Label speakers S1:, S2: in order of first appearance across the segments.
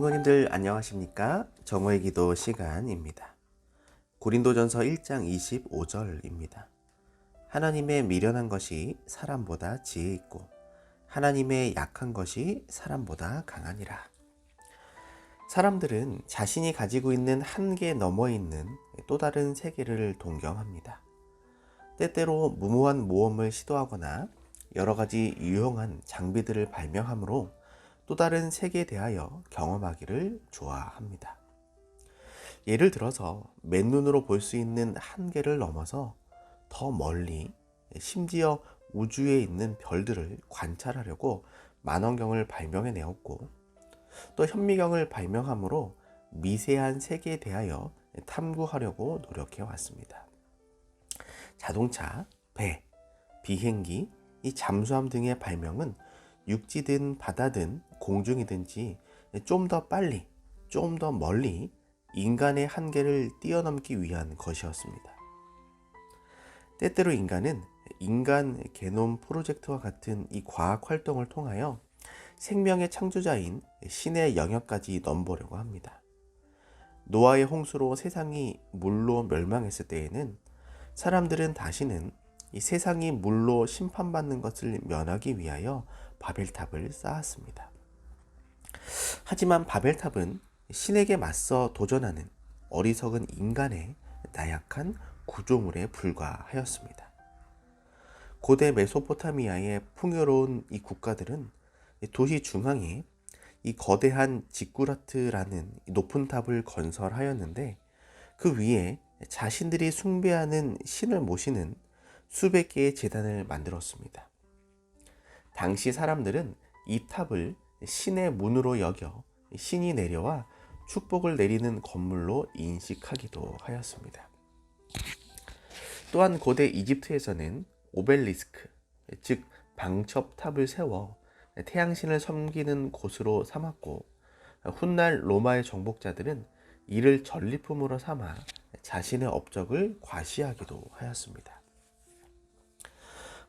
S1: 성도님들 안녕하십니까? 정오의 기도 시간입니다. 고린도전서 1장 25절입니다. 하나님의 미련한 것이 사람보다 지혜 있고 하나님의 약한 것이 사람보다 강하니라. 사람들은 자신이 가지고 있는 한계 너머 있는 또 다른 세계를 동경합니다. 때때로 무모한 모험을 시도하거나 여러 가지 유용한 장비들을 발명함으로 또 다른 세계에 대하여 경험하기를 좋아합니다. 예를 들어서 맨눈으로 볼 수 있는 한계를 넘어서 더 멀리, 심지어 우주에 있는 별들을 관찰하려고 만원경을 발명해 내었고, 또 현미경을 발명함으로 미세한 세계에 대하여 탐구하려고 노력해 왔습니다. 자동차, 배, 비행기, 이 잠수함 등의 발명은 육지든 바다든 공중이든지 좀 더 빨리, 좀 더 멀리 인간의 한계를 뛰어넘기 위한 것이었습니다. 때때로 인간은 인간 게놈 프로젝트와 같은 이 과학 활동을 통하여 생명의 창조자인 신의 영역까지 넘보려고 합니다. 노아의 홍수로 세상이 물로 멸망했을 때에는 사람들은 다시는 이 세상이 물로 심판받는 것을 면하기 위하여 바벨탑을 쌓았습니다. 하지만 바벨탑은 신에게 맞서 도전하는 어리석은 인간의 나약한 구조물에 불과하였습니다. 고대 메소포타미아의 풍요로운 이 국가들은 도시 중앙에 이 거대한 지꾸라트라는 높은 탑을 건설하였는데, 그 위에 자신들이 숭배하는 신을 모시는 수백 개의 제단을 만들었습니다. 당시 사람들은 이 탑을 신의 문으로 여겨 신이 내려와 축복을 내리는 건물로 인식하기도 하였습니다. 또한 고대 이집트에서는 오벨리스크, 즉 방첩탑을 세워 태양신을 섬기는 곳으로 삼았고, 훗날 로마의 정복자들은 이를 전리품으로 삼아 자신의 업적을 과시하기도 하였습니다.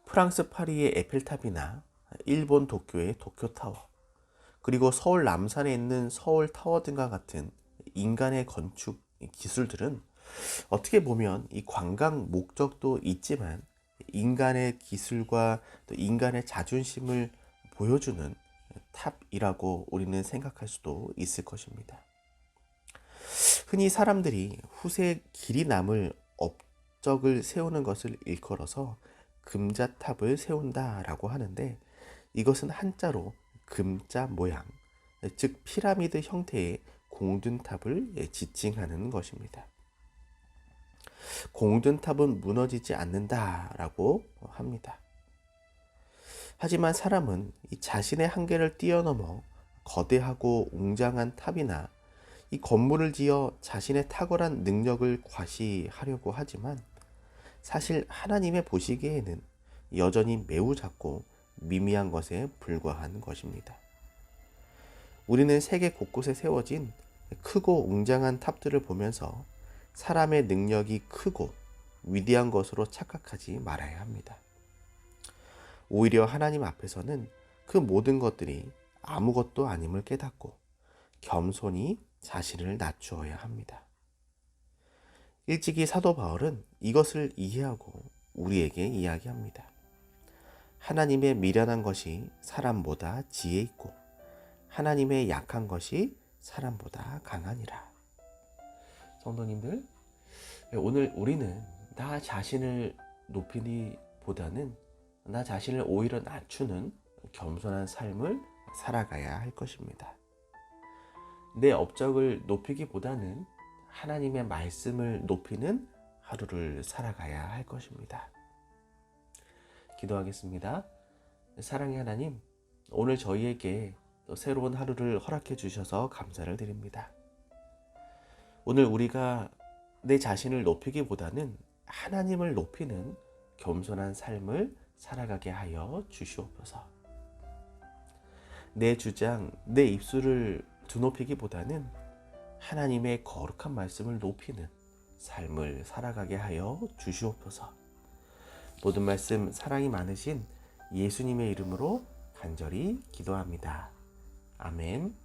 S1: 프랑스 파리의 에펠탑이나 일본 도쿄의 도쿄타워, 그리고 서울 남산에 있는 서울타워 등과 같은 인간의 건축 기술들은 어떻게 보면 이 관광 목적도 있지만 인간의 기술과 또 인간의 자존심을 보여주는 탑이라고 우리는 생각할 수도 있을 것입니다. 흔히 사람들이 후세에 길이 남을 업적을 세우는 것을 일컬어서 금자탑을 세운다라고 하는데, 이것은 한자로 금자 모양, 즉 피라미드 형태의 공든탑을 지칭하는 것입니다. 공든탑은 무너지지 않는다라고 합니다. 하지만 사람은 이 자신의 한계를 뛰어넘어 거대하고 웅장한 탑이나 이 건물을 지어 자신의 탁월한 능력을 과시하려고 하지만, 사실 하나님의 보시기에는 여전히 매우 작고 미미한 것에 불과한 것입니다. 우리는 세계 곳곳에 세워진 크고 웅장한 탑들을 보면서 사람의 능력이 크고 위대한 것으로 착각하지 말아야 합니다. 오히려 하나님 앞에서는 그 모든 것들이 아무것도 아님을 깨닫고 겸손히 자신을 낮추어야 합니다. 일찍이 사도 바울은 이것을 이해하고 우리에게 이야기합니다. 하나님의 미련한 것이 사람보다 지혜 있고 하나님의 약한 것이 사람보다 강하니라. 성도님들, 오늘 우리는 나 자신을 높이기보다는 나 자신을 오히려 낮추는 겸손한 삶을 살아가야 할 것입니다. 내 업적을 높이기보다는 하나님의 말씀을 높이는 하루를 살아가야 할 것입니다. 기도하겠습니다. 사랑의 하나님, 오늘 저희에게 또 새로운 하루를 허락해 주셔서 감사를 드립니다. 오늘 우리가 내 자신을 높이기보다는 하나님을 높이는 겸손한 삶을 살아가게 하여 주시옵소서. 내 주장, 내 입술을 드높이기보다는 하나님의 거룩한 말씀을 높이는 삶을 살아가게 하여 주시옵소서. 모든 말씀 사랑이 많으신 예수님의 이름으로 간절히 기도합니다. 아멘.